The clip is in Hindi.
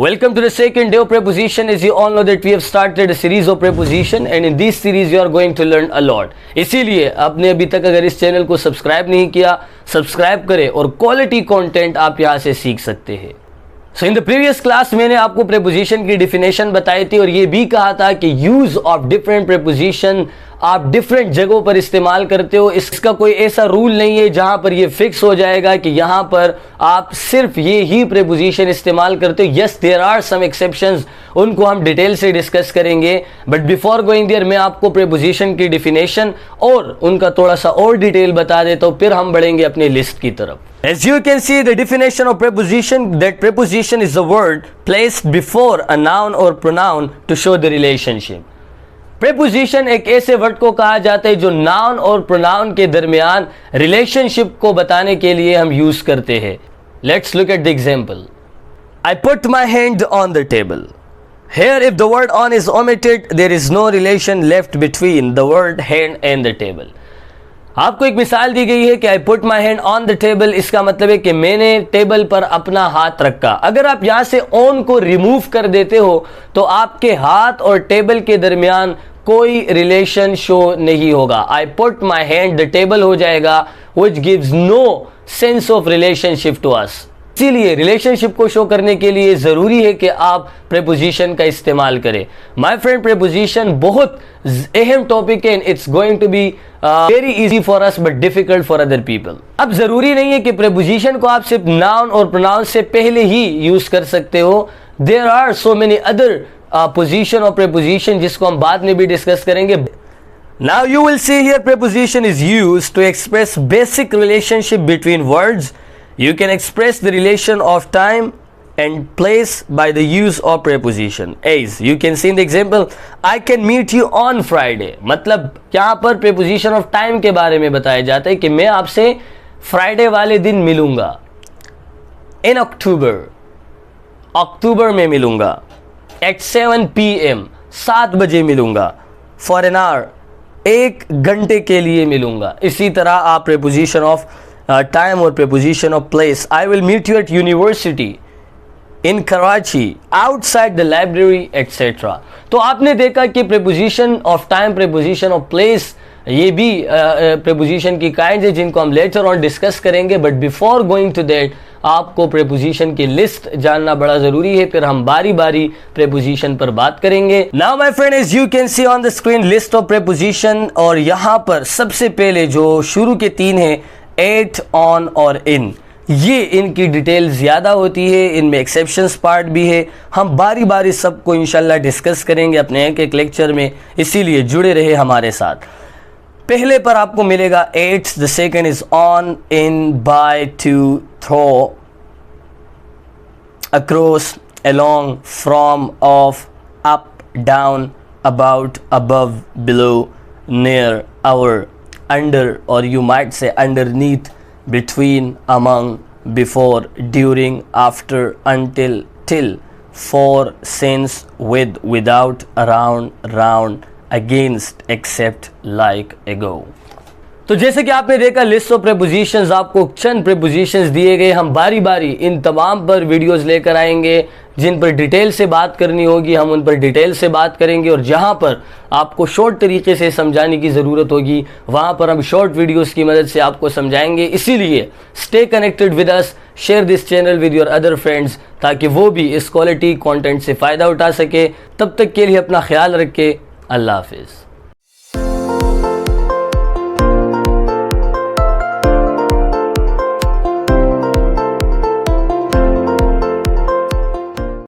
Welcome to the second day of preposition. As you all know that we have started a series of preposition and in this series you are going to learn a lot. इसीलिए आपने अभी तक अगर इस चैनल को सब्सक्राइब नहीं किया, सब्सक्राइब करें और क्वालिटी कंटेंट आप यहाँ से सीख सकते हैं. So in the previous class मैंने आपको preposition की definition बताई थी और ये भी कहा था कि use of different preposition आप डिफरेंट जगहों पर इस्तेमाल करते हो. इसका कोई ऐसा रूल नहीं है जहां पर ये फिक्स हो जाएगा कि यहां पर आप सिर्फ ये ही प्रेपोजिशन इस्तेमाल करते हो. Yes, there are some exceptions, उनको हम डिटेल से डिस्कस करेंगे. बट बिफोर गोइंग देयर मैं आपको प्रेपोजिशन की डिफिनेशन और उनका थोड़ा सा और डिटेल बता देता हूं, फिर हम बढ़ेंगे अपने लिस्ट की तरफ. As you can see the definition of preposition, that preposition is a word placed before a noun or pronoun to show the relationship. Preposition एक ऐसे वर्ड को कहा जाता है जो नाउन और प्रोनाउन के दरमियान रिलेशनशिप को बताने के लिए हम यूज करते हैं. Let's look at the example. I put my hand on the table. Here if the word on is omitted, there is no relation left between the word hand and the table. आपको एक मिसाल दी गई है कि आई put my hand on the table. इसका मतलब है कि मैंने टेबल पर अपना हाथ रखा. अगर आप यहां से ऑन को रिमूव कर देते हो तो आपके हाथ और टेबल के दरमियान कोई रिलेशन शो नहीं होगा. I put my hand the table हो जाएगा, which gives no sense of relationship to us. इसीलिए रिलेशनशिप को शो करने के लिए जरूरी है कि आप प्रेपोजिशन का इस्तेमाल करें. माय फ्रेंड, प्रेपोजिशन बहुत अहम टॉपिक है. It's going to be very easy for us but difficult for other people. अब जरूरी नहीं है कि प्रेपोजिशन को आप सिर्फ नाउन और प्रोनाउन से पहले ही यूज कर सकते हो. There are so many other position और प्रेपोजिशन जिसको हम बाद में भी डिस्कस करेंगे. Now you will see here preposition is used to express basic relationship between words. You can express the relation of time and place by the use of preposition. As you can see in the example, I can meet you on Friday. मतलब यहाँ पर preposition of time के बारे में बताया जाता है कि मैं आपसे फ्राइडे वाले दिन मिलूंगा. In October, अक्टूबर में मिलूंगा. At 7 PM, 7 बजे मिलूंगा. For an hour, 1 घंटे के लिए मिलूंगा. इसी तरह आप preposition of time or preposition of place. I will meet you at university, in Karachi, outside the library, etc. तो आपने देखा कि preposition of time, preposition of place ये भी preposition की kinds है जिनको हम later on discuss करेंगे. But before going to that आपको preposition की list जानना बड़ा ज़रूरी है. फिर हम बारी बारी preposition पर बात करेंगे. Now my friend, as you can see on the screen list of preposition, और यहाँ पर सबसे पहले जो शुरू के 3 हैं, एट, ऑन और इन, ये इनकी डिटेल ज़्यादा होती है. इनमें एक्सेप्शंस पार्ट भी है. हम बारी बारी सबको इंशाल्लाह डिस्कस करेंगे अपने एक लेक्चर में, इसीलिए जुड़े रहे हमारे साथ. पहले पर आपको मिलेगा at, the second is on, in, by, to, through, across, along, from, off, up, down, about, above, below, near, over, under, or you might say underneath, between, among, before, during, after, until, till, for, since, with, without, around, round, against, except, like, ago. तो जैसे कि आपने देखा लिस्ट ऑफ प्रेपोजिशंस, आपको चंद प्रेपोजिशंस दिए गए. हम बारी बारी इन तमाम पर वीडियोस लेकर आएंगे. जिन पर डिटेल से बात करनी होगी हम उन पर डिटेल से बात करेंगे, और जहां पर आपको शॉर्ट तरीके से समझाने की ज़रूरत होगी वहां पर हम शॉर्ट वीडियोस की मदद से आपको समझाएंगे. इसीलिए stay connected with us, share this channel with your other friends, ताकि वो भी इस क्वालिटी कंटेंट से फ़ायदा उठा सके. तब तक के लिए अपना ख्याल रखें. अल्लाह हाफिज़.